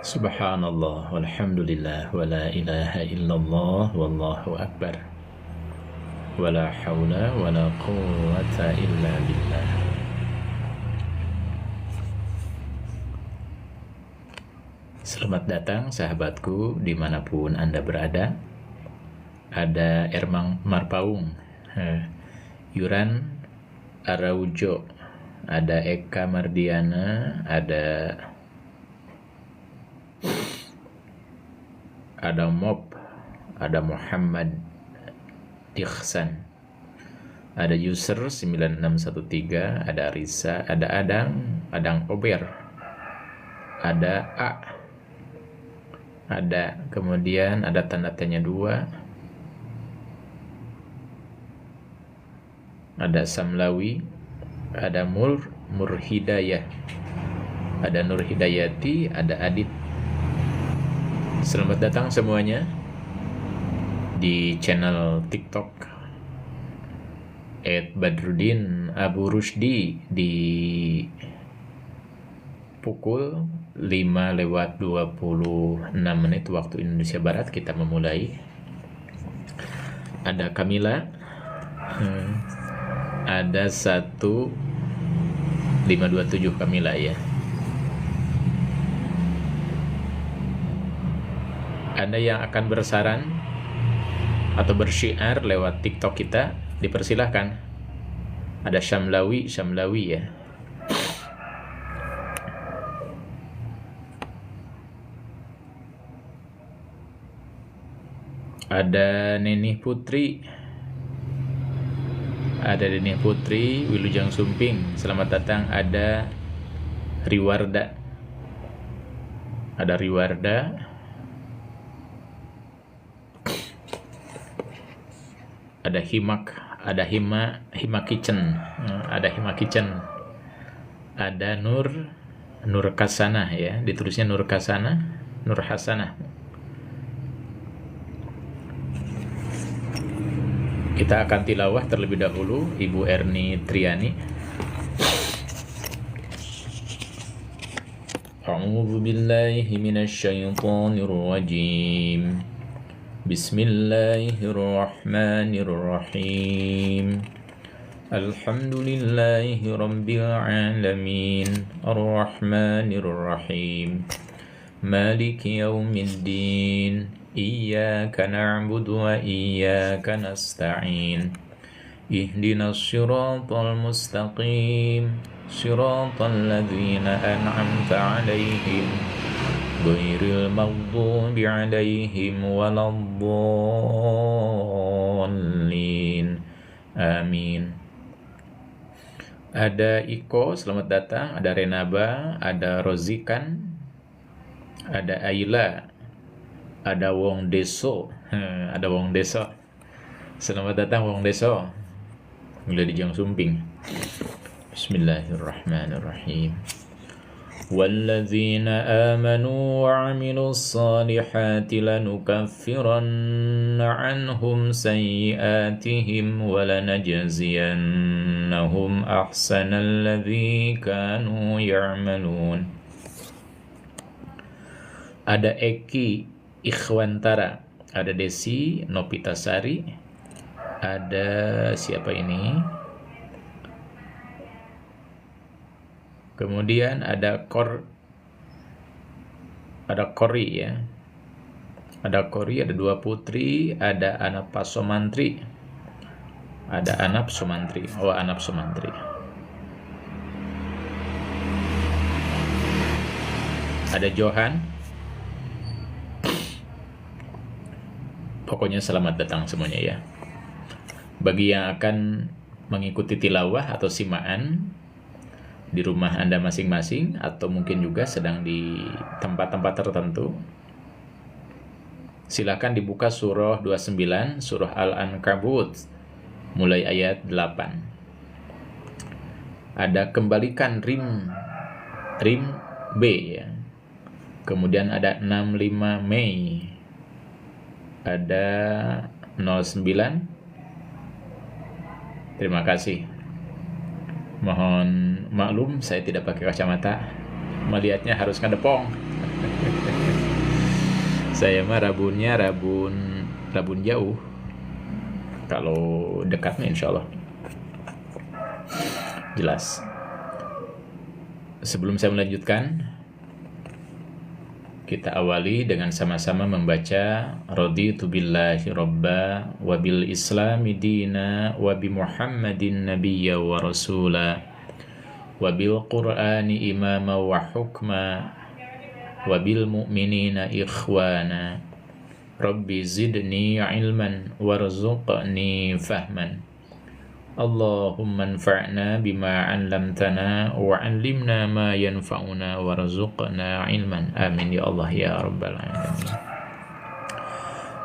Subhanallah, walhamdulillah, wa la ilaha illallah, wallahu akbar, wa la hawla wa la quwwata illa billah. Selamat datang sahabatku dimanapun Anda berada. Ada Ermang Marpaung, Yuran Araujo, ada Eka Mardiana, ada Mob, ada Muhammad Dikhsan, ada user 9613, ada Risa, ada Adang Ober, ada A, ada kemudian ada tanda tanya 2, ada Samlawi, ada Murhidayah, ada Nur Hidayati, ada Adit. Selamat datang semuanya di channel TikTok @Badruddin Abu Rusdi di pukul 5:26 waktu Indonesia Barat. Kita memulai. Ada Kamila, ada 1527 Kamila ya. Anda yang akan bersaran atau bersyiar lewat TikTok kita, dipersilahkan. Ada Syamlawi ya. Ada Nenih Putri, Wilujeng Sumping, selamat datang. Ada Riwarda, ada Himak, ada Hima Kitchen, ada Nur Kasanah ya, ditulisnya Nur Hasanah. Kita akan tilawah terlebih dahulu Ibu Erni Triani. A'udzu billahi minasyaitonir rajim. Bismillahirrahmanirrahim. Alhamdulillahi rabbil alamin. Arrahmanirrahim. Maliki yaumiddin. Iyyaka na'budu wa iyyaka nasta'in. Ihdinas siratal mustaqim. Siratal ladzina an'amta 'alaihim ghairil maghdubi 'alaihim waladdallin. Amin. Ada Iko, selamat datang. Ada Renaba, ada Rozikan, ada Aila, ada Wong Deso, Selamat datang Wong Deso. Mulai di Jang Sumping. Bismillahirrahmanirrahim. Walladzina amanu wa 'amilus salihati lanukaffiranna 'anhum sayyi'atihim wa lanajziyannahum ahsanal ladzi kanu ya'malun. Ada Eki Ikhwantara, ada Desi Nopitasari, ada siapa ini? Kemudian ada Kori ya. Ada Kori, ada 2 putri, ada Anap Somantri. Oh, Anap Somantri. Ada Johan. Pokoknya selamat datang semuanya ya. Bagi yang akan mengikuti tilawah atau simaan di rumah Anda masing-masing, atau mungkin juga sedang di tempat-tempat tertentu, silakan dibuka surah 29, surah Al-Ankabut, mulai ayat 8. Ada kembalikan rim B ya. Kemudian ada 65 Mei. Ada 09. Terima kasih. Mohon maklum saya tidak pakai kacamata. Melihatnya harus ngedepong. Saya mah rabunnya rabun jauh. Kalau dekatnya insya Allah jelas. Sebelum saya melanjutkan, kita awali dengan sama-sama membaca raditu billahi robba wa bil islami dina wa bi muhammadin nabiyya wa rasula wa bil qur'ani imama wa hukma wa bil mu'minina ikhwana rabbi zidni ilman warzuqni fahman Allahumma anfa'na bima 'allamtana wa 'allimna ma yanfa'una warzuqna ilman. Amin ya Allah ya rabbal alamin.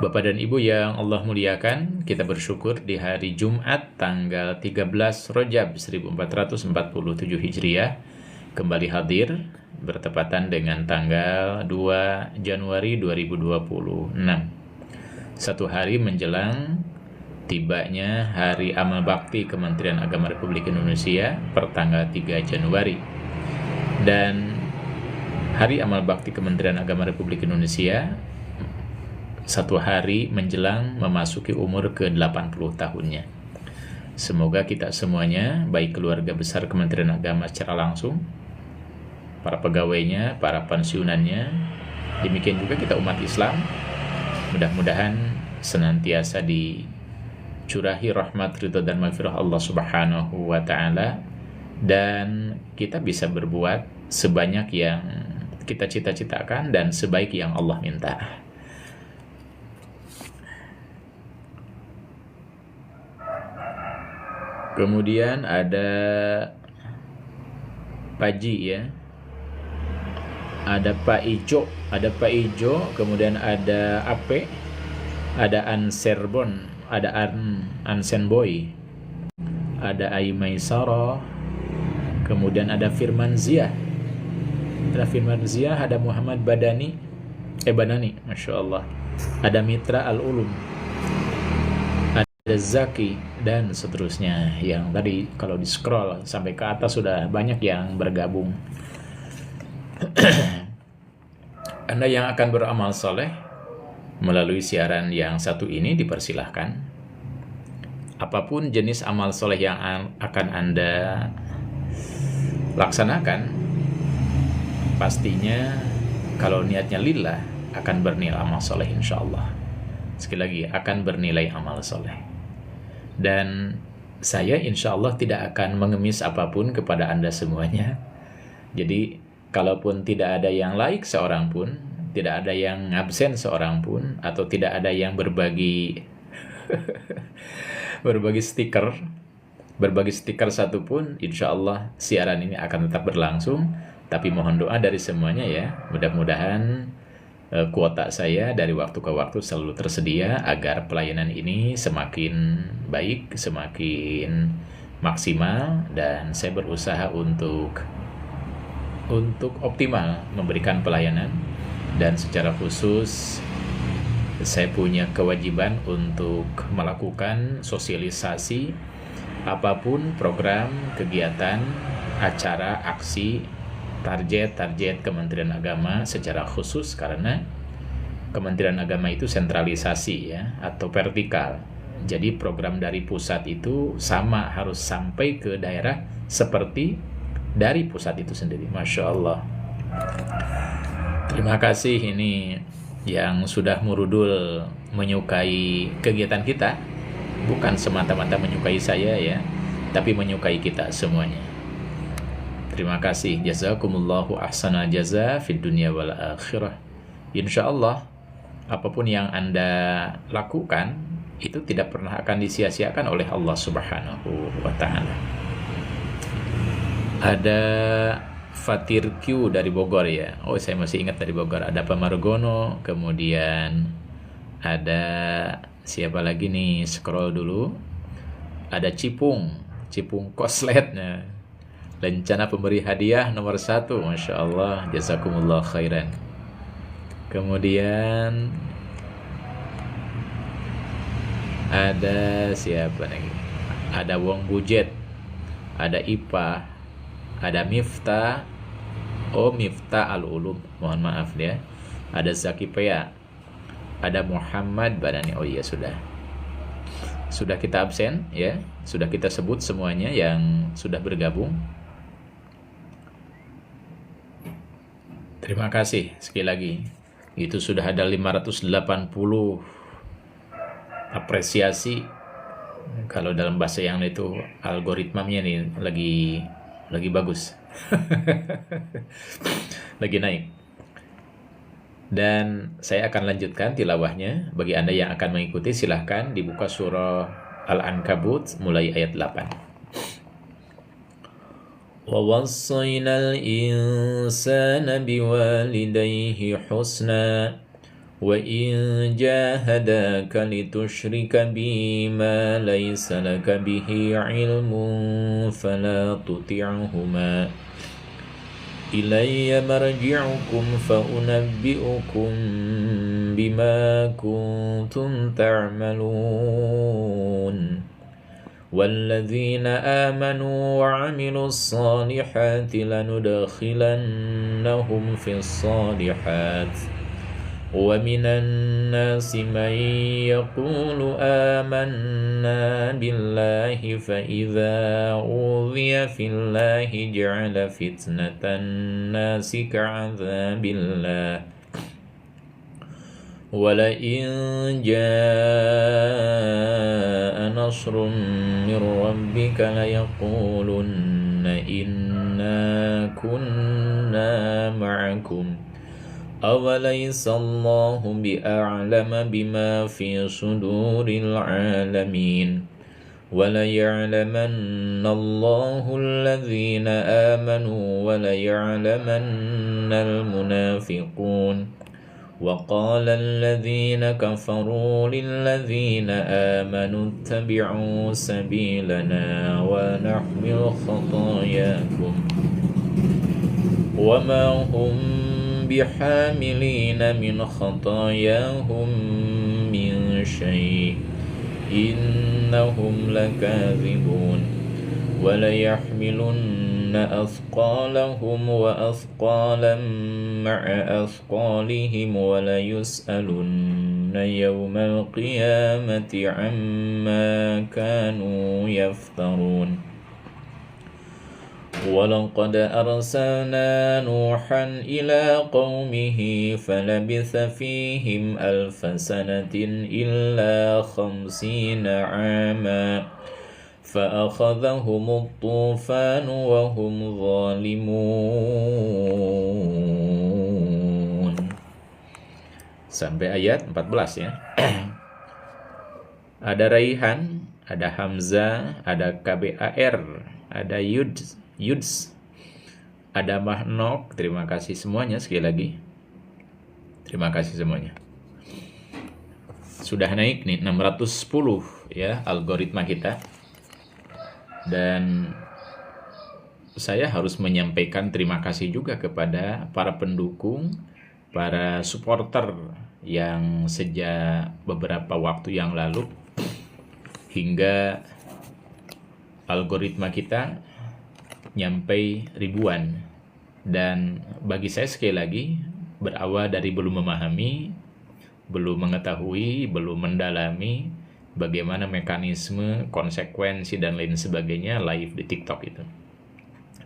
Bapak dan Ibu yang Allah muliakan, kita bersyukur di hari Jumat tanggal 13 Rajab 1447 Hijriah kembali hadir bertepatan dengan tanggal 2 Januari 2026. Satu hari menjelang tibanya Hari Amal Bakti Kementerian Agama Republik Indonesia pertanggal 3 Januari. Dan Hari Amal Bakti Kementerian Agama Republik Indonesia satu hari menjelang memasuki umur ke-80 tahunnya. Semoga kita semuanya, baik keluarga besar Kementerian Agama secara langsung, para pegawainya, para pensiunannya, demikian juga kita umat Islam, mudah-mudahan senantiasa dicurahi rahmat, ridho dan maghfirah Allah Subhanahu wa taala, dan kita bisa berbuat sebanyak yang kita cita-citakan dan sebaik yang Allah minta. Kemudian ada Paji ya, ada Pak Ijo, kemudian ada Ape, ada Anserbon, ada Ansenboy, ada Aimaisaro, kemudian ada Firman Ziyah, ada Muhammad Banani, Masya Allah, ada Mitra Al-Ulum, ada Zaki, dan seterusnya. Yang tadi kalau di scroll sampai ke atas sudah banyak yang bergabung. Anda yang akan beramal soleh melalui siaran yang satu ini dipersilahkan. Apapun jenis amal soleh yang akan Anda laksanakan, pastinya kalau niatnya lillah akan bernilai amal soleh insya Allah. Sekali lagi, akan bernilai amal soleh. Dan saya insya Allah tidak akan mengemis apapun kepada Anda semuanya. Jadi kalaupun tidak ada yang like seorang pun, tidak ada yang absen seorang pun, atau tidak ada yang berbagi stiker satu pun, insya Allah siaran ini akan tetap berlangsung. Tapi mohon doa dari semuanya ya, mudah-mudahan kuota saya dari waktu ke waktu selalu tersedia agar pelayanan ini semakin baik, semakin maksimal, dan saya berusaha untuk optimal memberikan pelayanan. Dan secara khusus saya punya kewajiban untuk melakukan sosialisasi apapun program, kegiatan, acara, aksi, target Kementerian Agama secara khusus, karena Kementerian Agama itu sentralisasi ya, atau vertikal. Jadi program dari pusat itu sama, harus sampai ke daerah seperti dari pusat itu sendiri. Masya Allah. Terima kasih ini yang sudah murudul menyukai kegiatan kita. Bukan semata-mata menyukai saya ya, tapi menyukai kita semuanya. Terima kasih. Jazakumullahu ahsanal jaza fid dunya wal akhirah. Insya Allah apapun yang Anda lakukan itu tidak pernah akan disia-siakan oleh Allah Subhanahu wa taala. Ada Fatir Q dari Bogor ya. Oh, saya masih ingat dari Bogor. Ada Pak Margono, kemudian ada siapa lagi nih? Scroll dulu. Ada Cipung Kosletnya. Lencana pemberi hadiah nomor 1, Masya Allah, jazakumullah khairan. Kemudian ada siapa lagi? Ada Wong Bujet, ada Ipa, ada Miftah Al-Ulum, mohon maaf ya. Ada Zaki Pea, Ada Muhammad Badani. Oh iya, sudah kita absen ya, sudah kita sebut semuanya yang sudah bergabung. Terima kasih sekali lagi. Itu sudah ada 580 apresiasi. Kalau dalam bahasa yang itu algoritmanya nih lagi bagus. Lagi naik. Dan saya akan lanjutkan tilawahnya. Bagi Anda yang akan mengikuti silahkan dibuka surah Al-Ankabut mulai ayat 8. وَوَصَّيْنَا الْإِنسَانَ بِوَالِدَيْهِ حُسْنًا وَإِنْ جَاهَدَاكَ لِتُشْرِكَ بِي مَا لَيْسَ لَكَ بِهِ عِلْمٌ فَلَا تُطِعْهُمَا إِلَيَّ مَرْجِعُكُمْ فَأُنَبِّئُكُمْ بِمَا كُنْتُمْ تَعْمَلُونَ وَالَّذِينَ آمَنُوا وَعَمِلُوا الصَّالِحَاتِ لَنُدْخِلَنَّهُمْ فِي الصَّالِحَاتِ وَمِنَ النَّاسِ مَن يَقُولُ آمَنَّا بِاللَّهِ فَإِذَا أُوذِيَ فِي اللَّهِ جَعَلَ فِتْنَةَ النَّاسِ كَعَذَابِ اللَّهِ وَلَئِن جَاءَ نَصْرٌ مِّن رَّبِّكَ لَيَقُولُنَّ إِنَّا كُنَّا مَعَكُمْ أَوَلَيْسَ اللَّهُ بِأَعْلَمَ بِمَا فِي صُدُورِ الْعَالَمِينَ وَلَيَعْلَمَنَّ اللَّهُ الَّذِينَ آمَنُوا وَلَيَعْلَمَنَّ الْمُنَافِقُونَ وَقَالَ الَّذِينَ كَفَرُوا لِلَّذِينَ آمَنُوا اتَّبِعُوا سَبِيلَنَا وَنَحْمِلْ خَطَايَاكُمْ وَمَا هُمْ بِحَامِلِينَ مِنْ خَطَايَاهُمْ مِنْ شَيْءٍ إِنَّهُمْ لَكَاذِبُونَ وَلَيَحْمِلُنَّ أَثْقَالَهُمْ وَأَثْقَالًا مَعَ أَثْقَالِهِمْ وَلَيُسْأَلُنَّ يَوْمَ الْقِيَامَةِ عَمَّا كَانُوا يَفْتَرُونَ وَلَقَدْ أَرْسَلْنَا نُوحًا إِلَى قَوْمِهِ فَلَبِثَ فِيهِمْ أَلْفَ سَنَةٍ إِلَّا 50 عَامًا فَأَخَذَهُمُ الطُّوفَانُ وَهُمْ ظَالِمُونَ. Sampai ayat 14 ya. Ada Raihan, ada Hamzah, ada KBAR, ada Yuds, ada Mahnok. Terima kasih semuanya sekali lagi. Terima kasih semuanya. Sudah naik nih 610 ya algoritma kita. Dan saya harus menyampaikan terima kasih juga kepada para pendukung, para supporter yang sejak beberapa waktu yang lalu hingga algoritma kita nyampe ribuan. Dan bagi saya sekali lagi, berawal dari belum memahami, belum mengetahui, belum mendalami bagaimana mekanisme, konsekuensi, dan lain sebagainya live di TikTok itu.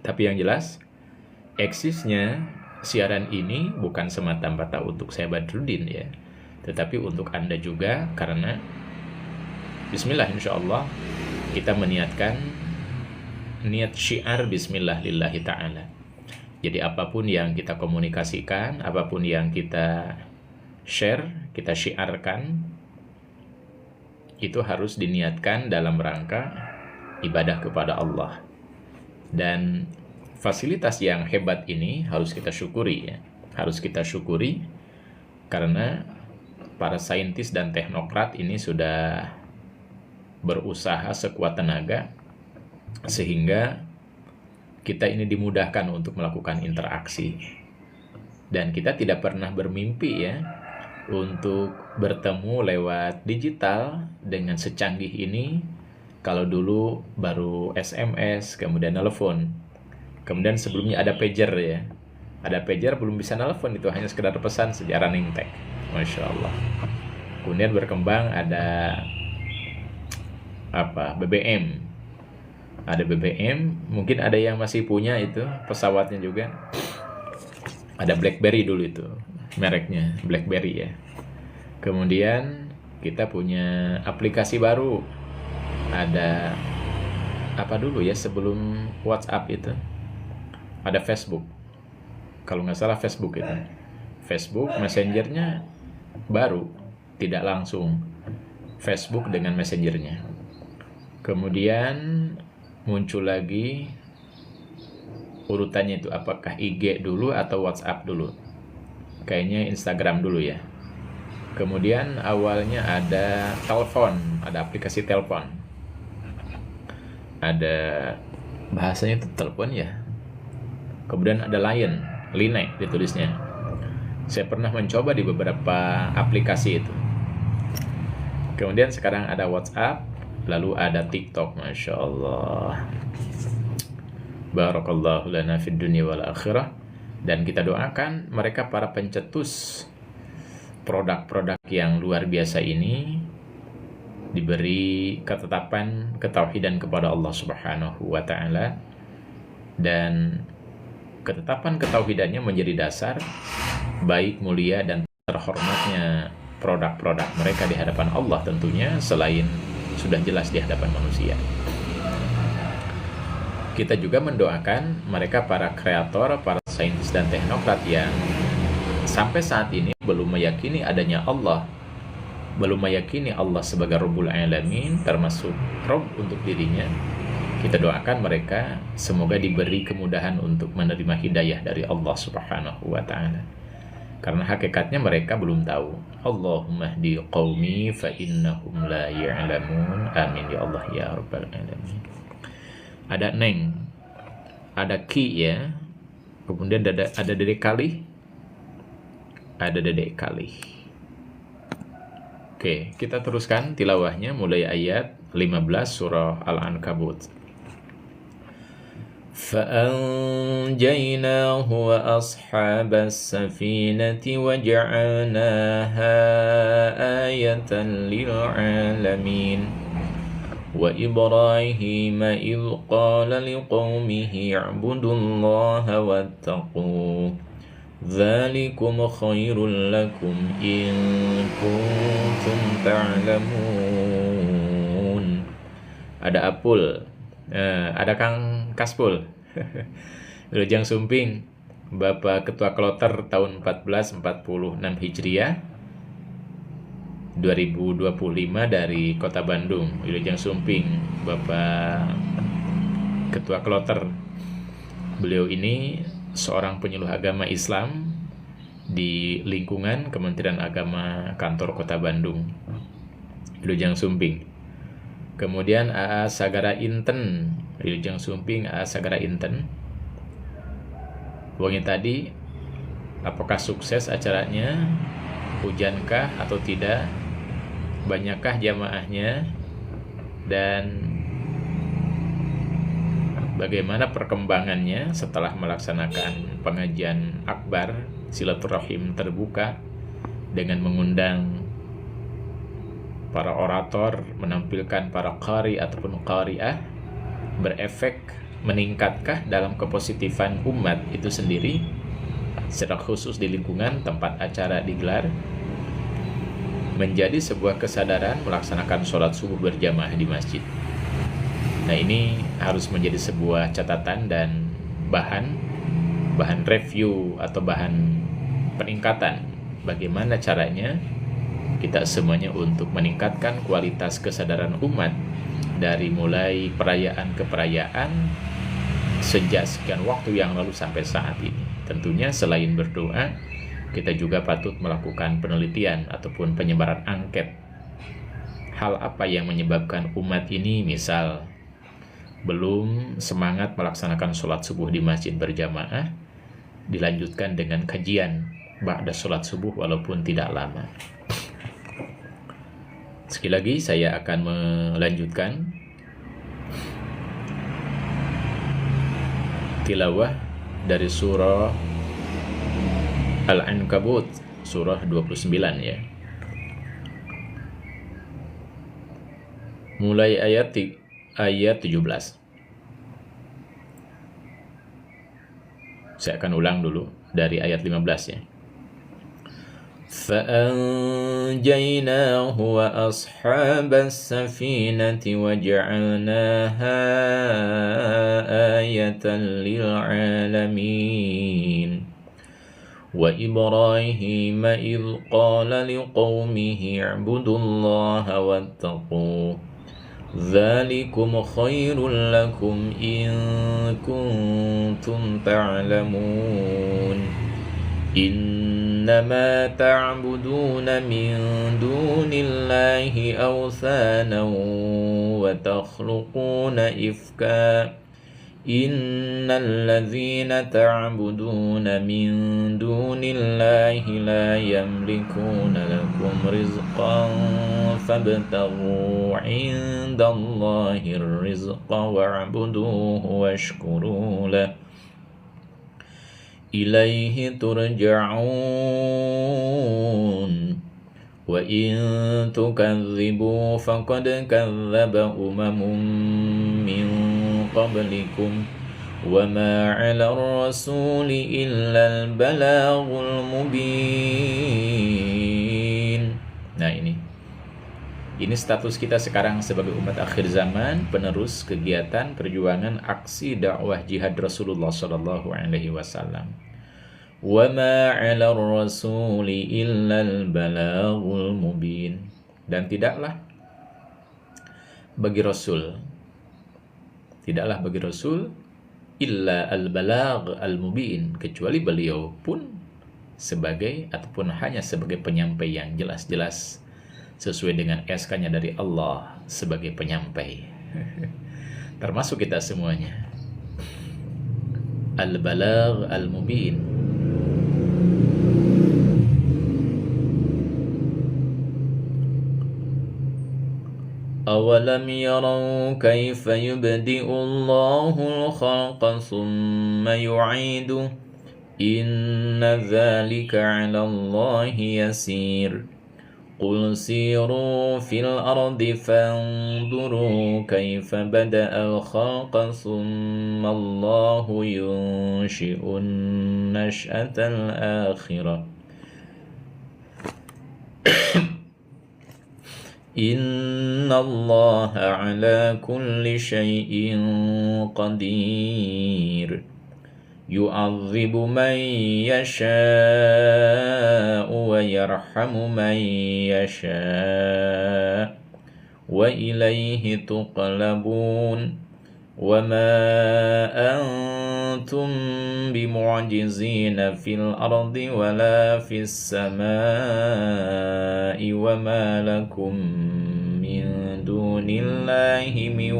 Tapi yang jelas, eksisnya siaran ini bukan semata-mata untuk saya Badrudin ya, tetapi untuk Anda juga, karena bismillah insyaallah kita meniatkan niat syiar bismillah lillahi ta'ala. Jadi apapun yang kita komunikasikan, apapun yang kita share, kita syiarkan, itu harus diniatkan dalam rangka ibadah kepada Allah. Dan fasilitas yang hebat ini harus kita syukuri ya. Harus kita syukuri karena para saintis dan teknokrat ini sudah berusaha sekuat tenaga sehingga kita ini dimudahkan untuk melakukan interaksi. Dan kita tidak pernah bermimpi ya untuk bertemu lewat digital dengan secanggih ini. Kalau dulu baru SMS, kemudian telepon, kemudian sebelumnya ada pager ya. Ada pager belum bisa telepon, itu hanya sekedar pesan sejak running tag. Masya Allah. Kemudian berkembang ada BBM. Ada BBM, mungkin ada yang masih punya itu pesawatnya juga. Ada BlackBerry dulu itu, mereknya BlackBerry ya. Kemudian kita punya aplikasi baru. Ada apa dulu ya sebelum WhatsApp itu? Ada Facebook. Kalau nggak salah Facebook itu. Facebook Messengernya baru, tidak langsung. Facebook dengan Messengernya. Kemudian muncul lagi urutannya itu apakah IG dulu atau WhatsApp dulu. Kayaknya Instagram dulu ya. Kemudian awalnya ada telepon, ada aplikasi telepon. Ada bahasanya itu telepon ya. Kemudian ada Line ditulisnya. Saya pernah mencoba di beberapa aplikasi itu. Kemudian sekarang ada WhatsApp, lalu ada TikTok, Masya Allah. Barakallahu lana fid dunya wal akhirah. Dan kita doakan mereka para pencetus produk-produk yang luar biasa ini diberi ketetapan ketauhidan kepada Allah Subhanahu wa taala, dan ketetapan ketauhidannya menjadi dasar baik, mulia, dan terhormatnya produk-produk mereka di hadapan Allah tentunya, selain sudah jelas di hadapan manusia. Kita juga mendoakan mereka para kreator, para saintis dan teknokrat yang sampai saat ini belum meyakini adanya Allah, belum meyakini Allah sebagai Rabbul Alamin, termasuk Rabb untuk dirinya. Kita doakan mereka semoga diberi kemudahan untuk menerima hidayah dari Allah Subhanahu wa ta'ala, karena hakikatnya mereka belum tahu. Allahumma hdi qaumi fa innahum la ya'lamun. Amin ya Allah ya rabbal alamin. Ada Neng, ada Ki ya. Kemudian ada Dedek Kali. Ada Dedek Kali. Oke, kita teruskan tilawahnya mulai ayat 15 surah Al-Ankabut. فأنجيناه وأصحاب السفينة وجعلناها آية للعالمين وإبراهيم إذ قال لقومه اعبدوا الله واتقوه ذلكم خير لكم إن كنتم تعلمون. Ada Apul, ada Kang Kaspul, Wilujeng Sumping, Bapak Ketua Kloter tahun 1446 Hijriah 2025 dari Kota Bandung. Wilujeng Sumping, Bapak Ketua Kloter. Beliau ini seorang penyuluh agama Islam di lingkungan Kementerian Agama Kantor Kota Bandung. Wilujeng Sumping. Kemudian AA Sagara Inten, Wilujeng Sumping, AA Sagara Inten. Wangi tadi, apakah sukses acaranya? Hujankah atau tidak? Banyakkah jamaahnya? Dan bagaimana perkembangannya setelah melaksanakan pengajian akbar silaturahim terbuka dengan mengundang para orator, menampilkan para qari ataupun qari'ah, berefek meningkatkah dalam kepositifan umat itu sendiri, secara khusus di lingkungan tempat acara digelar, menjadi sebuah kesadaran melaksanakan sholat subuh berjamaah di masjid. Nah, ini harus menjadi sebuah catatan dan bahan review atau bahan peningkatan bagaimana caranya kita semuanya untuk meningkatkan kualitas kesadaran umat dari mulai perayaan ke perayaan sejak sekian waktu yang lalu sampai saat ini. Tentunya selain berdoa, kita juga patut melakukan penelitian ataupun penyebaran angket. Hal apa yang menyebabkan umat ini misal belum semangat melaksanakan sholat subuh di masjid berjamaah, dilanjutkan dengan kajian ba'da sholat subuh walaupun tidak lama. Sekali lagi saya akan melanjutkan tilawah dari surah Al-Ankabut, surah 29 ya. mulai ayat 17. Saya akan ulang dulu dari ayat 15 ya. فأنجيناه وأصحاب السفينة وجعلناها آية للعالمين وإبراهيم إذ قال لقومه اعبدوا الله واتقوه ذلكم خير لكم إن كنتم تعلمون إنما تعبدون من دون الله أوثانا وتخلقون إفكا إن الذين تعبدون من دون الله لا يملكون لكم رزقا فابتغوا عند الله الرزق واعبدوه واشكروا له إليه ترجعون وإن تكذبوا فقد كذب من قبلكم وما على الرسول إلا البلاغ المبين. Nah ini status kita sekarang sebagai umat akhir zaman, penerus kegiatan perjuangan aksi dakwah jihad Rasulullah sallallahu alaihi wasallam. Wa ma 'ala ar-rasuli illa al-balaghul mubin. Dan tidaklah bagi Rasul illa al-balagh al-mubin, kecuali beliau pun sebagai ataupun hanya sebagai penyampai yang jelas-jelas sesuai dengan SK-nya dari Allah sebagai penyampai. Termasuk kita semuanya. Al-balagh al-mubin. أَوَلَمْ يَرَوْا كَيْفَ يُبْدِئُ اللَّهُ الْخَلْقَ ثُمَّ يُعِيدُهُ إِنَّ ذَلِكَ عَلَى اللَّهِ يَسِيرٌ قُلْ سِيرُوا فِي الْأَرْضِ فَانظُرُوا كَيْفَ بَدَأَ الْخَلْقَ ثُمَّ اللَّهُ يُنشِئُ النَّشْأَةَ الْآخِرَةَ إِنَّ اللَّهَ عَلَى كُلِّ شَيْءٍ قَدِيرٌ يُعَذِّبُ مَن يَشَاءُ وَيَرْحَمُ مَن يَشَاءُ وَإِلَيْهِ تُقْلَبُونَ وَمَا أَنْتُمْ بِمُعْجِزِينَ فِي الْأَرْضِ وَلَا فِي السَّمَاءِ وَمَا لَكُمْ مِنْ دُونِ اللَّهِ مِنْ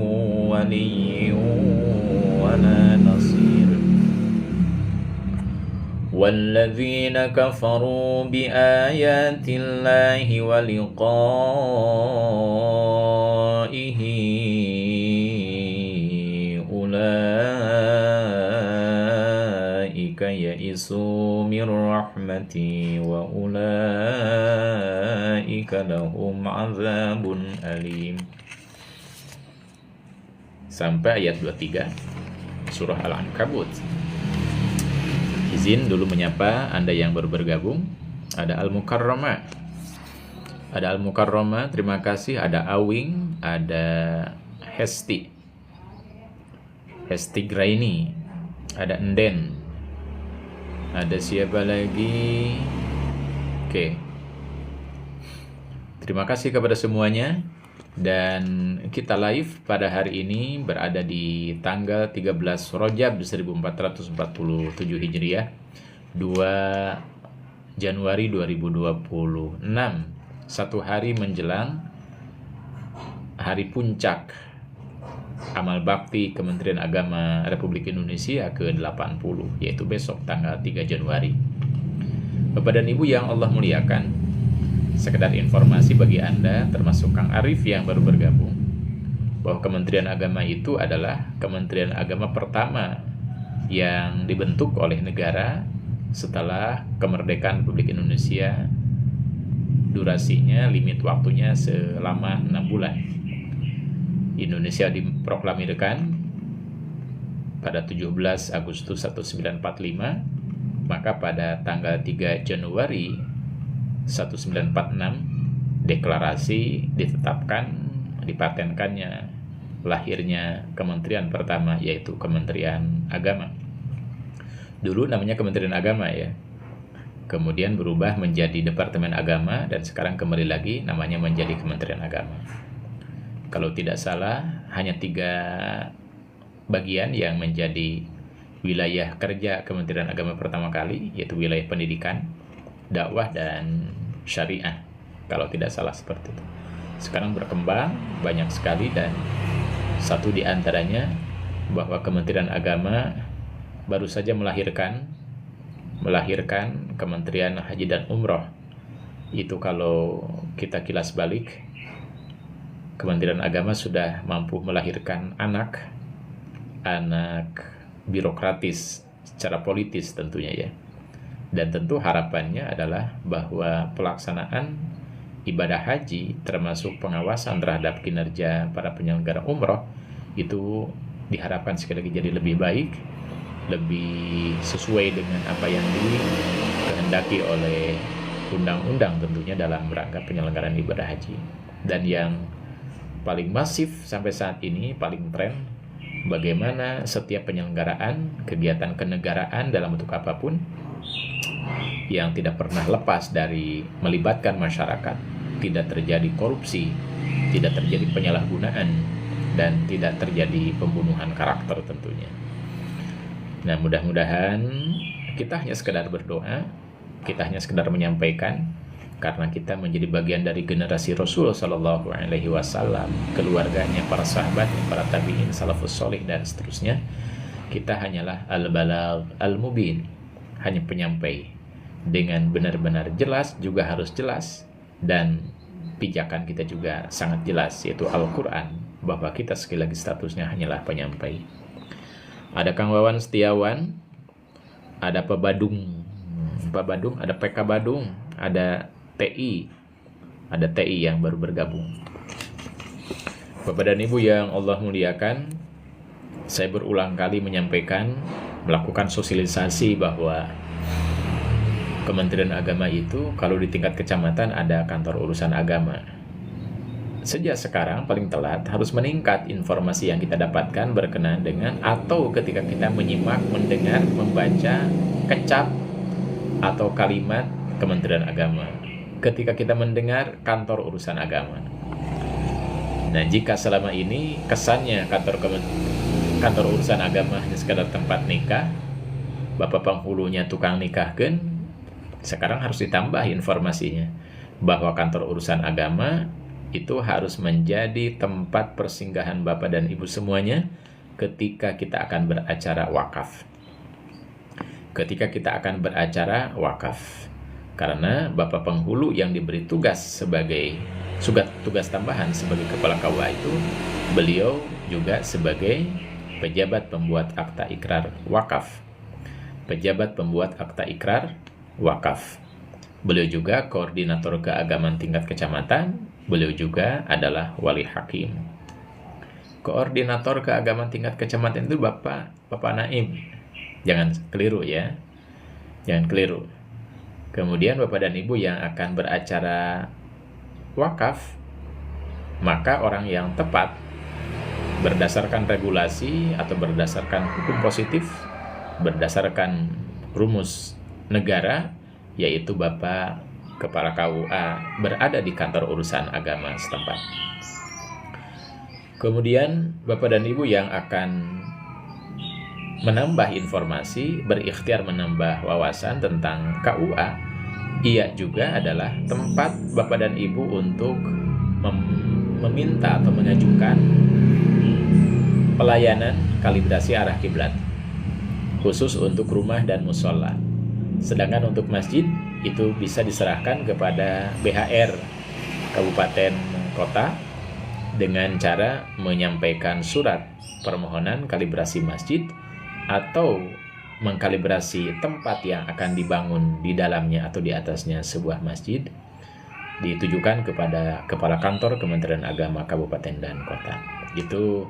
وَلِيٍّ وَلَا نَصِيرٍ وَالَّذِينَ كَفَرُوا بِآيَاتِ اللَّهِ وَلِقَائِهِ أُولَئِكَ يَئِسُوا مِنْ رَحْمَتِي وَأُولَئِكَ لَهُمْ عَذَابٌ أَلِيمٌ. Sampai ayat 23 surah Al-Ankabut. Izin dulu menyapa Anda yang baru bergabung. Ada Al-Mukarramah. Terima kasih. Ada Awing, ada Hesti Graini, ada Enden, ada siapa lagi? Oke. Terima kasih kepada semuanya. Dan kita live pada hari ini berada di tanggal 13 Rajab 1447 Hijriah, 2 Januari 2026, satu hari menjelang hari puncak amal bakti Kementerian Agama Republik Indonesia ke-80, yaitu besok tanggal 3 Januari. Bapak dan Ibu yang Allah muliakan, sekedar informasi bagi Anda, termasuk Kang Arif yang baru bergabung, bahwa Kementerian Agama itu adalah Kementerian Agama pertama yang dibentuk oleh negara setelah kemerdekaan Republik Indonesia. Durasinya, limit waktunya selama 6 bulan. Indonesia diproklamirkan pada 17 Agustus 1945, maka pada tanggal 3 Januari 1946 deklarasi ditetapkan, dipatenkannya lahirnya kementerian pertama, yaitu Kementerian Agama. Dulu namanya Kementerian Agama ya, kemudian berubah menjadi Departemen Agama, dan sekarang kembali lagi namanya menjadi Kementerian Agama. Kalau tidak salah hanya 3 bagian yang menjadi wilayah kerja Kementerian Agama pertama kali, yaitu wilayah pendidikan, dakwah, dan syariah, kalau tidak salah seperti itu. Sekarang berkembang banyak sekali, dan satu di antaranya bahwa Kementerian Agama baru saja melahirkan Kementerian Haji dan Umroh. Itu kalau kita kilas balik, Kementerian Agama sudah mampu melahirkan anak birokratis secara politis tentunya ya. Dan tentu harapannya adalah bahwa pelaksanaan ibadah haji termasuk pengawasan terhadap kinerja para penyelenggara umroh itu diharapkan sekali lagi jadi lebih baik, lebih sesuai dengan apa yang dikehendaki oleh undang-undang tentunya dalam rangka penyelenggaraan ibadah haji. Dan yang paling masif sampai saat ini, paling tren, bagaimana setiap penyelenggaraan kegiatan kenegaraan dalam bentuk apapun yang tidak pernah lepas dari melibatkan masyarakat, tidak terjadi korupsi, tidak terjadi penyalahgunaan, dan tidak terjadi pembunuhan karakter tentunya. Nah, mudah-mudahan kita hanya sekedar berdoa, kita hanya sekedar menyampaikan, karena kita menjadi bagian dari generasi Rasul Sallallahu Alaihi Wasallam, keluarganya, para sahabatnya, para tabi'in, salafus solih, dan seterusnya. Kita hanyalah al-balagh al-mubin, hanya penyampai dengan benar-benar jelas, juga harus jelas, dan pijakan kita juga sangat jelas, yaitu Al-Quran, bahwa kita sekali lagi statusnya hanyalah penyampai. Ada Kang Wawan Setiawan, ada Pak Badung, ada PK Badung, ada TI yang baru bergabung. Bapak dan Ibu yang Allah muliakan, saya berulang kali menyampaikan, melakukan sosialisasi bahwa Kementerian Agama itu kalau di tingkat kecamatan ada kantor urusan agama. Sejak sekarang paling telat harus meningkat informasi yang kita dapatkan berkenaan dengan, atau ketika kita menyimak, mendengar, membaca kecap atau kalimat Kementerian Agama, ketika kita mendengar kantor urusan agama. Nah, jika selama ini kesannya kantor urusan agama hanya sekadar tempat nikah, bapak penghulunya tukang nikahkeun, sekarang harus ditambah informasinya bahwa kantor urusan agama itu harus menjadi tempat persinggahan bapak dan ibu semuanya ketika kita akan beracara wakaf. Karena bapak penghulu yang diberi tugas sebagai tugas tambahan sebagai kepala KUA itu, beliau juga sebagai pejabat pembuat akta ikrar wakaf. Beliau juga koordinator keagamaan tingkat kecamatan. Beliau juga adalah wali hakim. Koordinator keagamaan tingkat kecamatan itu Bapak Naim. Jangan keliru ya. Kemudian Bapak dan Ibu yang akan beracara wakaf, maka orang yang tepat berdasarkan regulasi atau berdasarkan hukum positif, berdasarkan rumus negara, yaitu Bapak Kepala KUA berada di kantor urusan agama setempat. Kemudian Bapak dan Ibu yang akan menambah informasi, berikhtiar menambah wawasan tentang KUA, ia juga adalah tempat Bapak dan Ibu untuk meminta atau mengajukan pelayanan kalibrasi arah kiblat khusus untuk rumah dan musola. Sedangkan untuk masjid itu bisa diserahkan kepada BHR Kabupaten Kota dengan cara menyampaikan surat permohonan kalibrasi masjid atau mengkalibrasi tempat yang akan dibangun di dalamnya atau di atasnya sebuah masjid, ditujukan kepada Kepala Kantor Kementerian Agama Kabupaten dan Kota. Itu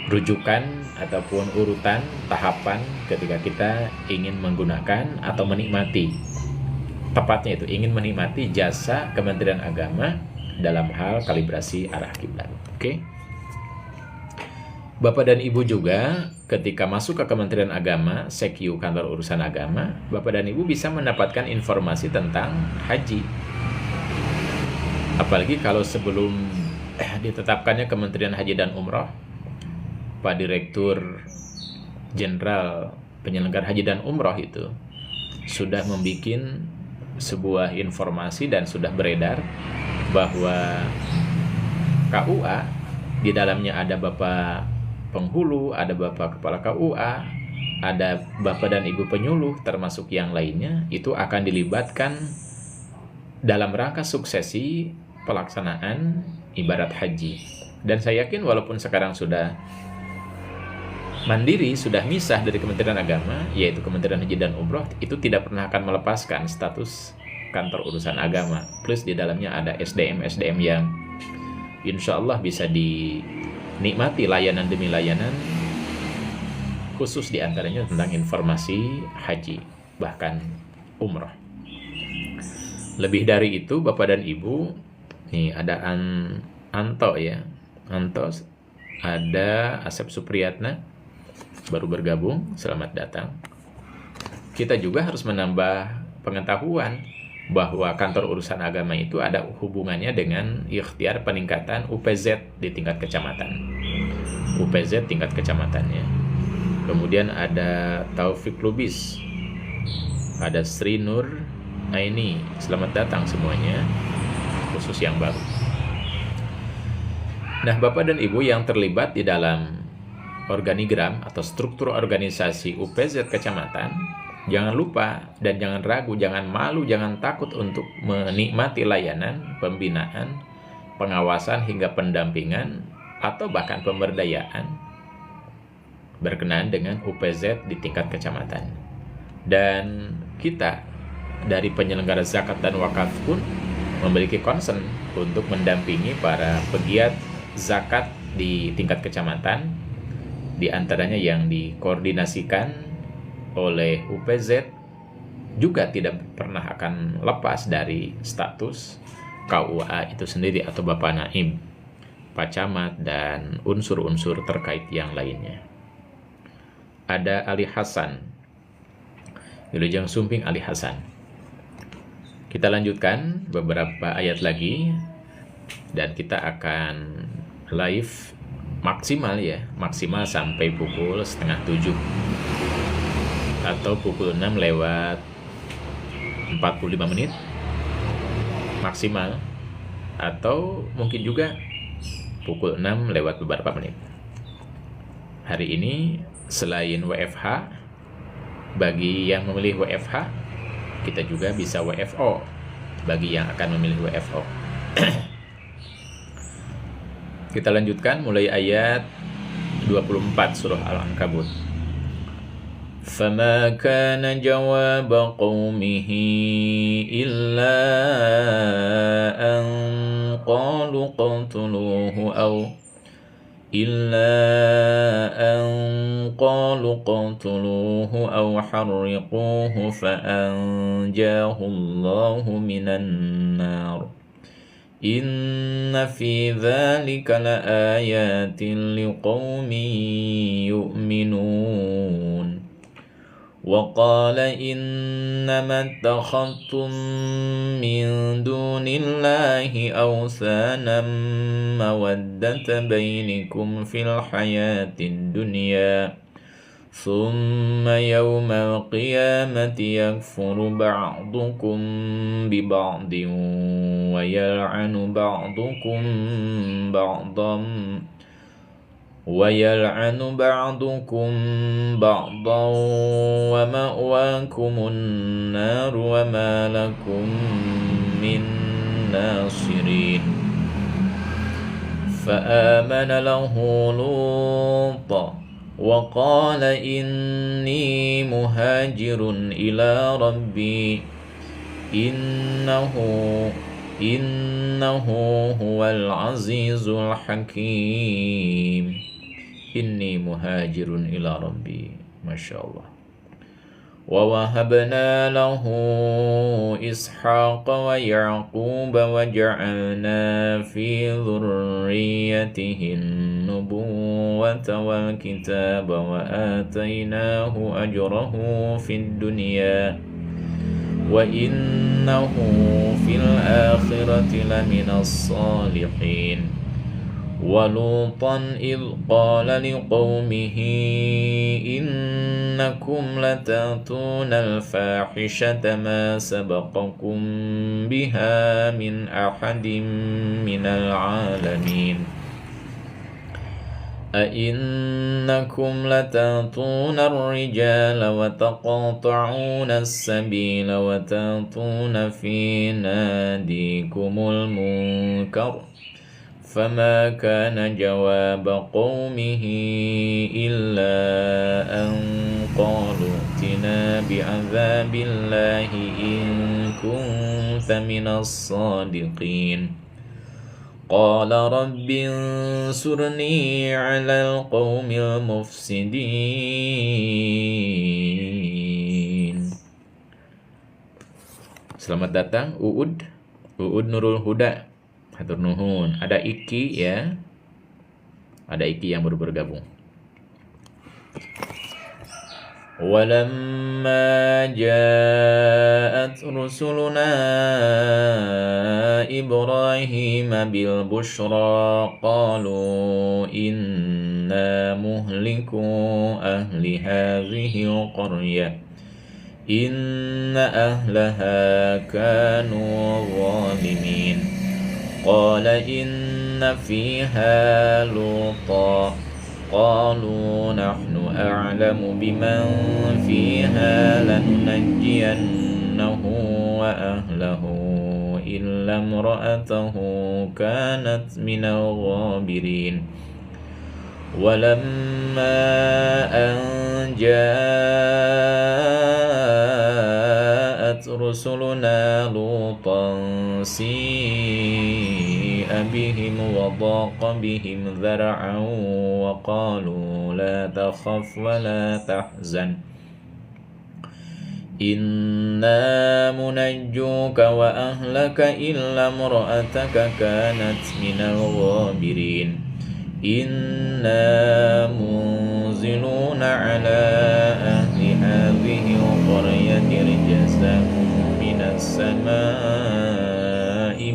rujukan ataupun urutan tahapan ketika kita ingin menggunakan atau menikmati, tepatnya itu ingin menikmati jasa Kementerian Agama dalam hal kalibrasi arah kiblat. Oke. Bapak dan Ibu juga ketika masuk ke Kementerian Agama, Sekyu Kantor Urusan Agama, Bapak dan Ibu bisa mendapatkan informasi tentang haji. Apalagi kalau sebelum ditetapkannya Kementerian Haji dan Umroh, Pak Direktur Jenderal Penyelenggara Haji dan Umroh itu sudah membuat sebuah informasi dan sudah beredar bahwa KUA di dalamnya ada Bapak Penghulu, ada Bapak Kepala KUA, ada Bapak dan Ibu Penyuluh, termasuk yang lainnya, itu akan dilibatkan dalam rangka suksesi pelaksanaan ibadat haji. Dan saya yakin walaupun sekarang sudah mandiri, sudah misah dari Kementerian Agama, yaitu Kementerian Haji dan Umroh, itu tidak pernah akan melepaskan status kantor urusan agama. Plus di dalamnya ada SDM-SDM yang insya Allah bisa dinikmati layanan demi layanan, khusus diantaranya tentang informasi haji, bahkan umroh. Lebih dari itu, Bapak dan Ibu, nih ada Anto ya, Anto, ada Asep Supriyatna, baru bergabung, selamat datang. Kita juga harus menambah pengetahuan bahwa kantor urusan agama itu ada hubungannya dengan ikhtiar peningkatan UPZ di tingkat kecamatan. UPZ tingkat kecamatannya. Kemudian ada Taufik Lubis, ada Sri Nur Aini, selamat datang semuanya, khusus yang baru. Nah, Bapak dan Ibu yang terlibat di dalam organigram atau struktur organisasi UPZ kecamatan, jangan lupa dan jangan ragu, jangan malu, jangan takut untuk menikmati layanan, pembinaan, pengawasan hingga pendampingan atau bahkan pemberdayaan berkenaan dengan UPZ di tingkat kecamatan. Dan kita dari penyelenggara zakat dan wakaf pun memiliki concern untuk mendampingi para pegiat zakat di tingkat kecamatan, di antaranya yang dikoordinasikan oleh UPZ juga tidak pernah akan lepas dari status KUA itu sendiri atau Bapak Naim, Pak Camat, dan unsur-unsur terkait yang lainnya. Ada Ali Hasan, Wilujeng Sumping Ali Hasan. Kita lanjutkan beberapa ayat lagi dan kita akan live maksimal sampai pukul 6:30 atau pukul 6 lewat 45 menit maksimal, atau mungkin juga pukul 6 lewat beberapa menit. Hari ini selain WFH, bagi yang memilih WFH, kita juga bisa WFO bagi yang akan memilih WFO. Kita lanjutkan mulai ayat 24 surah Al-Ankabut. فَمَا كَانَ جَوَابَ قَوْمِهِ إِلَّا أَنْ قَالُوا قَتُلُوهُ أَوْ حَرِّقُوهُ فَأَنْجَاهُ اللَّهُ مِنَ النَّارِ إِنَّ فِي ذَلِكَ لَآيَاتٍ لِقَوْمٍ يُؤْمِنُونَ وَقَالَ إِنَّمَا اتَّخَذْتُم مِّن دُونِ اللَّهِ أَوْثَانًا مَّوَدَّةَ بَيْنِكُمْ فِي الْحَيَاةِ الدُّنْيَا ثُمَّ يَوْمَ الْقِيَامَةِ يَكْفُرُ بَعْضُكُم بِبَعْضٍ وَيَلْعَنُ بَعْضُكُم بَعْضًا وَمَأْوَاكُمُ النَّارُ وَمَا لَكُم مِّن نَّاصِرِينَ فَآمَنَ لَهُ لُوطٌ وَقَالَ إِنِّي مُهَاجِرٌ إِلَى رَبِّي إِنَّهُ إنه هو العزيز الحكيم إني مهاجر إلى ربي ما شاء الله ووهبنا له إسحاق ويعقوب وجعلنا في ذريته النبوة والكتاب وآتيناه أجره في الدنيا وإنه في الآخرة لمن الصالحين ولوطا إذ قال لقومه إنكم لتأتون الفاحشة ما سبقكم بها من أحد من العالمين أئنكم لتأتون الرجال وتقاطعون السبيل وتأتون في ناديكم المنكر فما كان جواب قومه إلا أن قالوا ائتنا بعذاب الله إن كنت من الصادقين قال رب انصرني على القوم المفسدين. Selamat datang Uud Nurul Huda. Hatur nuhun. Ada Iki ya. Ada Iki yang baru bergabung. Walamma ja'at rusuluna Ibrahim bil bushra qalu inna muhliku ahli hadhihi qaryah inna ahlaha kanu zalimin qala inna fiha luta qalu nahnu a'lamu biman fiha lanunajjiyannahu wa ahlahu illa imra'atahu kanat minal ghabirin walamma an ja'at rusuluna lutan si'a bihim wa daqa bihim dhar'an wa qalu la takhaf wa la tahzan inna munajjuka wa ahlaka illa imra'ataka kanat minal ghabirin inna munziluna ala ahli hadhihi qaryati rijzan minas samaa'i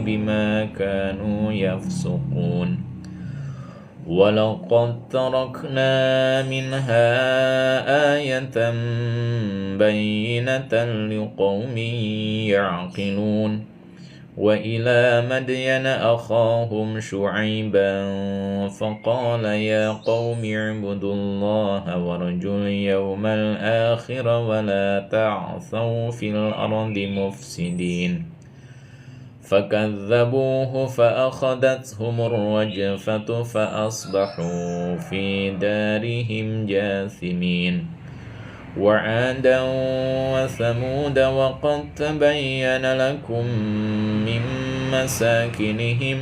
bima kanu yafsuqun وَلَقَدْ تَرَكْنَا مِنْهَا آيَةً بَيِّنَةً لِقَوْمٍ يَعْقِلُونَ وَإِلَى مَدْيَنَ أَخَاهُمْ شُعَيْبًا فَقَالَ يَا قَوْمِ اعْبُدُوا اللَّهَ وَارْجُوا الْيَوْمَ الْآخِرَ وَلَا تَعْثَوْا فِي الْأَرْضِ مُفْسِدِينَ فكذبوه فأخذتهم الرجفة فأصبحوا في دارهم جاثمين وعادا وثمود وقد تبين لكم من مساكنهم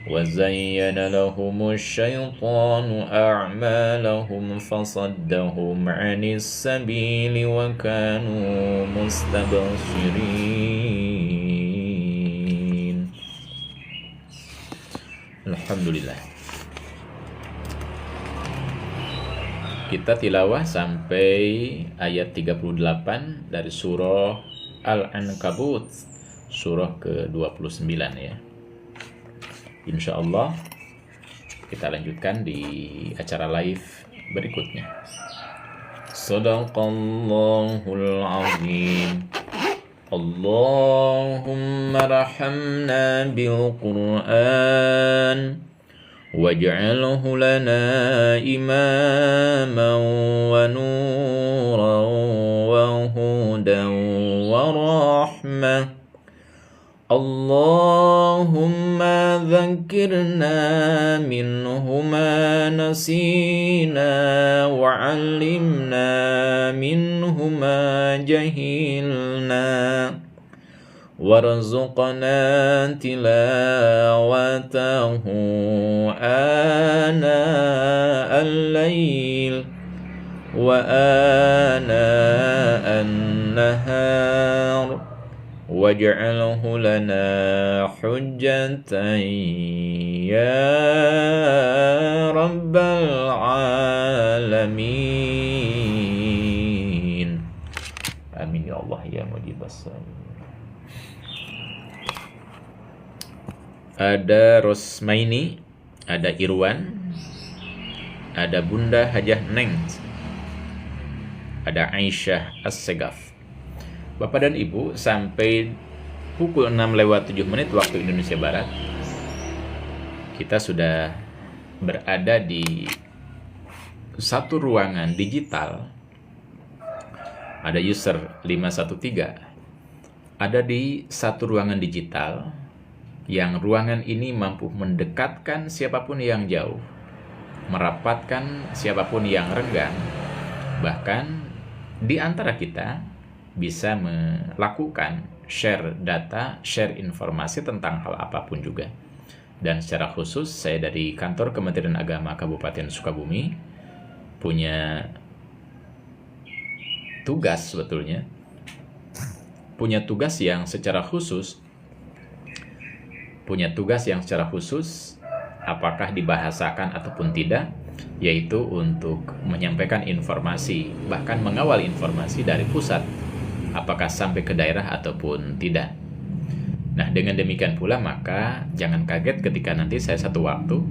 وزين لهم الشيطان أعمالهم فصدهم عن السبيل وكانوا مستبصرين. Alhamdulillah. Kita tilawah sampai ayat 38 dari surah Al-Ankabut, surah ke-29 ya. Insyaallah kita lanjutkan di acara live berikutnya. Shadaqallahul azim. Allahumma rahamna bil Qur'an waj'alhu lana imaman wa nuran wa hudan wa rahmah. Allahumma dhakkirna minhu ma nasina wa 'allimna minhu ma jahilna وارزقنا تلاوته آناء الليل وآناء النهار واجعله لنا حجة يا رب العالمين. Amin ya Allah ya mujibas. Ada Rosmaini, ada Irwan, ada Bunda Hajah Neng, ada Aisyah As-Segaf. Bapak dan Ibu, sampai pukul 6:07 waktu Indonesia Barat, kita sudah berada di satu ruangan digital. Ada user 513. Ada di satu ruangan digital yang ruangan ini mampu mendekatkan siapapun yang jauh, merapatkan siapapun yang renggang, bahkan di antara kita bisa melakukan share data, share informasi tentang hal apapun juga. Dan secara khusus saya dari kantor Kementerian Agama Kabupaten Sukabumi punya tugas sebetulnya, apakah dibahasakan ataupun tidak, yaitu untuk menyampaikan informasi, bahkan mengawal informasi dari pusat, apakah sampai ke daerah ataupun tidak. Nah, dengan demikian pula maka jangan kaget ketika nanti saya satu waktu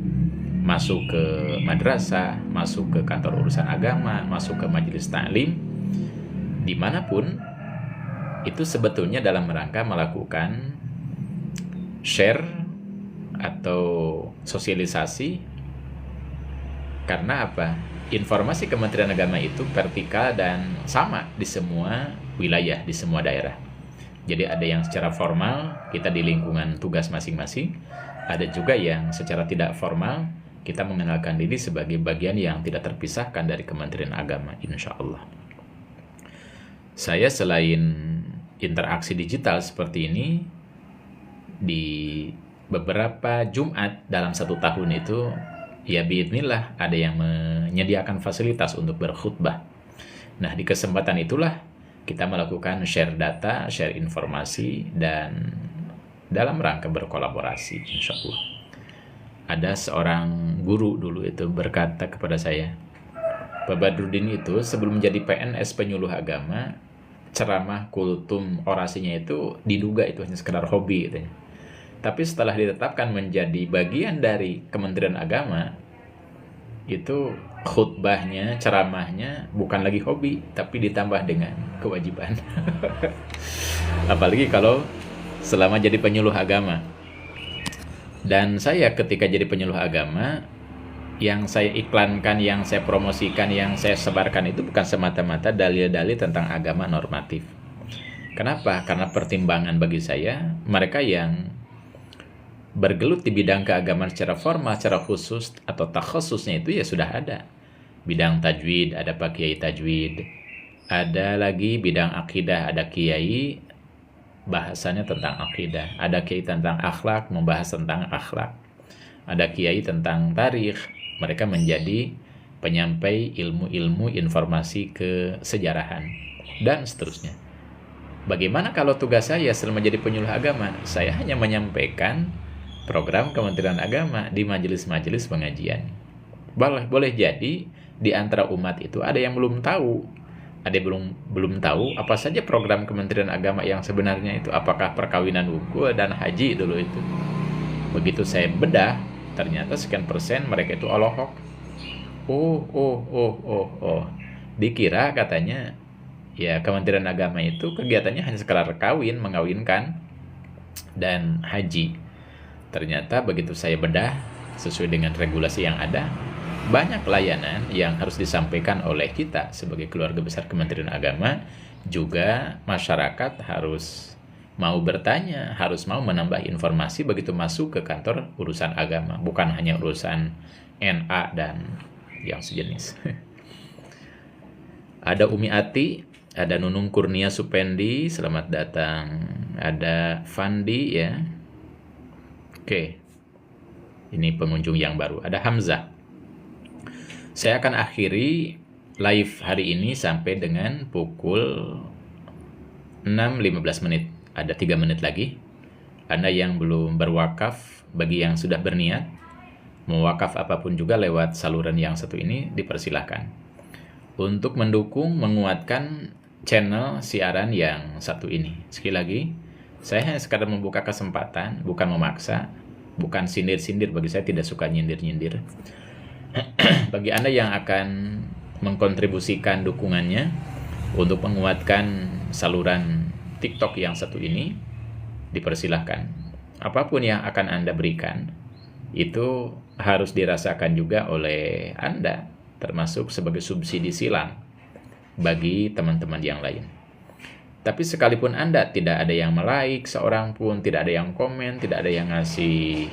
masuk ke madrasah, masuk ke kantor urusan agama, masuk ke majelis ta'lim, dimanapun, itu sebetulnya dalam rangka melakukan share atau sosialisasi. Karena apa? Informasi Kementerian Agama itu vertikal dan sama di semua wilayah, di semua daerah. Jadi ada yang secara formal, kita di lingkungan tugas masing-masing. Ada juga yang secara tidak formal, kita mengenalkan diri sebagai bagian yang tidak terpisahkan dari Kementerian Agama, insya Allah. Saya selain interaksi digital seperti ini, di beberapa Jumat dalam satu tahun itu, ya biidznillah ada yang menyediakan fasilitas untuk berkhutbah. Nah, di kesempatan itulah kita melakukan share data, share informasi, dan dalam rangka berkolaborasi, insya Allah. Ada seorang guru dulu itu berkata kepada saya, Pak Badrudin itu sebelum menjadi PNS penyuluh agama, ceramah, kultum, orasinya itu diduga itu hanya sekedar hobi gitu. Tapi setelah ditetapkan menjadi bagian dari Kementerian Agama, itu khutbahnya, ceramahnya bukan lagi hobi, tapi ditambah dengan kewajiban. Apalagi kalau selama jadi penyuluh agama. Dan saya ketika jadi penyuluh agama, yang saya iklankan, yang saya promosikan, yang saya sebarkan itu bukan semata-mata dalil-dalil tentang agama normatif. Kenapa? Karena pertimbangan bagi saya, mereka yang bergelut di bidang keagamaan secara formal, secara khusus atau takhususnya itu ya sudah ada. Bidang tajwid, ada Pak Kiai tajwid. Ada lagi bidang akidah, ada kiai bahasanya tentang akidah. Ada kiai tentang akhlak, membahas tentang akhlak. Ada kiai tentang tarikh, mereka menjadi penyampai ilmu-ilmu informasi kesejarahan dan seterusnya. Bagaimana kalau tugas saya selama jadi penyuluh agama? Saya hanya menyampaikan program Kementerian Agama di majelis-majelis pengajian. Boleh jadi di antara umat itu ada yang belum tahu, ada yang belum tahu apa saja program Kementerian Agama yang sebenarnya itu, apakah perkawinan unggul dan haji dulu itu. Begitu saya bedah, ternyata sekian persen mereka itu alohok. Dikira katanya ya Kementerian Agama itu kegiatannya hanya sekedar kawin, mengawinkan dan haji. Ternyata begitu saya bedah sesuai dengan regulasi yang ada, banyak layanan yang harus disampaikan oleh kita sebagai keluarga besar Kementerian Agama. Juga masyarakat harus mau bertanya, harus mau menambah informasi begitu masuk ke kantor urusan agama, bukan hanya urusan NA dan yang sejenis. Ada Umi Ati, ada Nunung Kurnia Supendi, selamat datang. ada Fandi ya. Oke. Ini pengunjung yang baru. Ada Hamzah. Saya akan akhiri live hari ini sampai dengan pukul 6.15 menit. Ada 3 menit lagi. Anda yang belum berwakaf, bagi yang sudah berniat mau wakaf apapun juga lewat saluran yang satu ini, dipersilahkan untuk mendukung, menguatkan channel siaran yang satu ini. Sekali lagi, saya hanya sekadar membuka kesempatan, bukan memaksa, bukan sindir-sindir. Bagi saya tidak suka nyindir-nyindir. Bagi Anda yang akan mengkontribusikan dukungannya untuk menguatkan saluran TikTok yang satu ini, dipersilahkan. Apapun yang akan Anda berikan, itu harus dirasakan juga oleh Anda, termasuk sebagai subsidi silang bagi teman-teman yang lain. Tapi sekalipun Anda tidak ada yang like seorang pun, tidak ada yang komen, tidak ada yang ngasih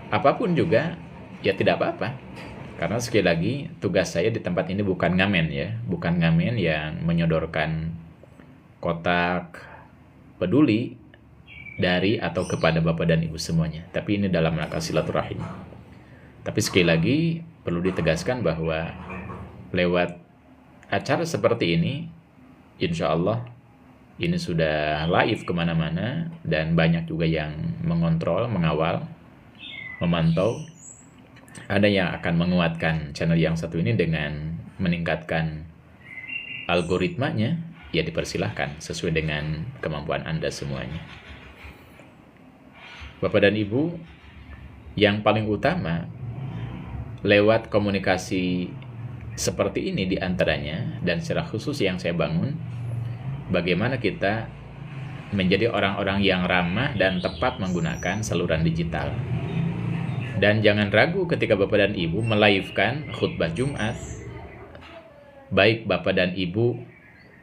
apapun juga, ya tidak apa-apa. Karena sekali lagi, tugas saya di tempat ini bukan ngamen ya, bukan ngamen yang menyodorkan kotak peduli dari atau kepada Bapak dan Ibu semuanya. Tapi ini dalam rangka silaturahim. Tapi sekali lagi, perlu ditegaskan bahwa lewat acara seperti ini, insya Allah ini sudah live kemana-mana, dan banyak juga yang mengontrol, mengawal, memantau. Ada yang akan menguatkan channel yang satu ini dengan meningkatkan algoritmanya, ya dipersilahkan sesuai dengan kemampuan Anda semuanya. Bapak dan Ibu, yang paling utama lewat komunikasi seperti ini diantaranya, dan secara khusus yang saya bangun, bagaimana kita menjadi orang-orang yang ramah dan tepat menggunakan saluran digital. Dan jangan ragu ketika Bapak dan Ibu melivekan khutbah Jumat, baik Bapak dan Ibu,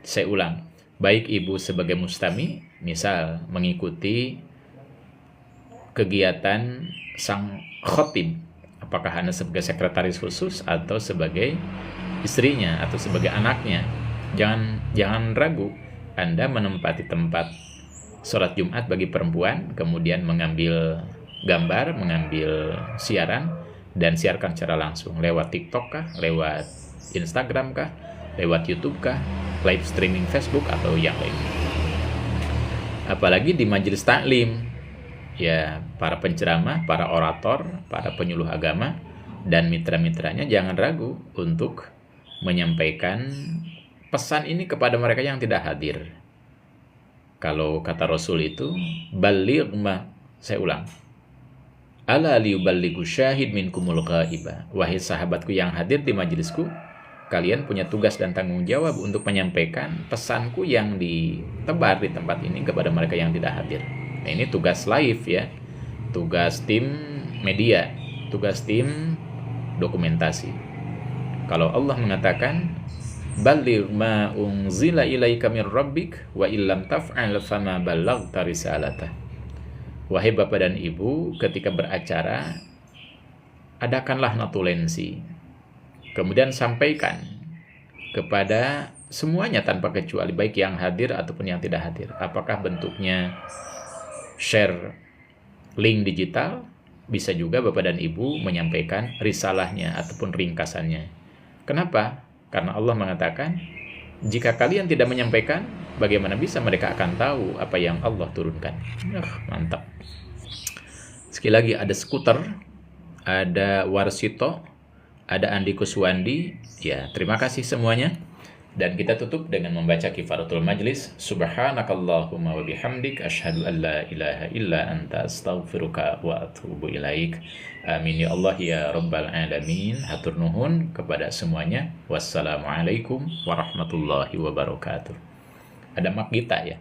saya ulang, baik Ibu sebagai mustami, misal mengikuti kegiatan sang khotib, apakah Anda sebagai sekretaris khusus atau sebagai istrinya atau sebagai anaknya, jangan ragu Anda menempati tempat sholat Jumat bagi perempuan, kemudian mengambil gambar, mengambil siaran, dan siarkan secara langsung lewat TikTok kah, lewat Instagram kah, lewat YouTube kah, live streaming Facebook atau yang lain. Apalagi di majelis taklim, ya para penceramah, para orator, para penyuluh agama, dan mitra-mitranya jangan ragu untuk menyampaikan pesan ini kepada mereka yang tidak hadir. Kalau kata Rasul itu, baligh ma, saya ulang, ala liyuballighu syahid minkumul ghaiba. Wahai sahabatku yang hadir di majelisku, kalian punya tugas dan tanggung jawab untuk menyampaikan pesanku yang ditebar di tempat ini kepada mereka yang tidak hadir. Nah, ini tugas live ya, tugas tim media, tugas tim dokumentasi. Kalau Allah mengatakan, balligh ma unzila ilaika mir rabbik wa illam taf'al fama ballaghta risalatah. Wahai Bapak dan Ibu, ketika beracara, adakanlah notulensi. Kemudian sampaikan kepada semuanya tanpa kecuali, baik yang hadir ataupun yang tidak hadir. Apakah bentuknya share link digital, bisa juga Bapak dan Ibu menyampaikan risalahnya ataupun ringkasannya. Kenapa? Karena Allah mengatakan, jika kalian tidak menyampaikan, bagaimana bisa mereka akan tahu apa yang Allah turunkan? Mantap. Sekali lagi, ada Skuter, ada Warsito, ada Andi Kuswandi. Ya, terima kasih semuanya. Dan kita tutup dengan membaca kifaratul majlis. Subhanakallahumma wa bihamdik, asyhadu an la ilaha illa anta, astaghfiruka wa atubu ilaik. Amin ya Allah ya rabbal alamin. Hatur nuhun kepada semuanya. Wassalamualaikum warahmatullahi wabarakatuh. Ada mak kita ya.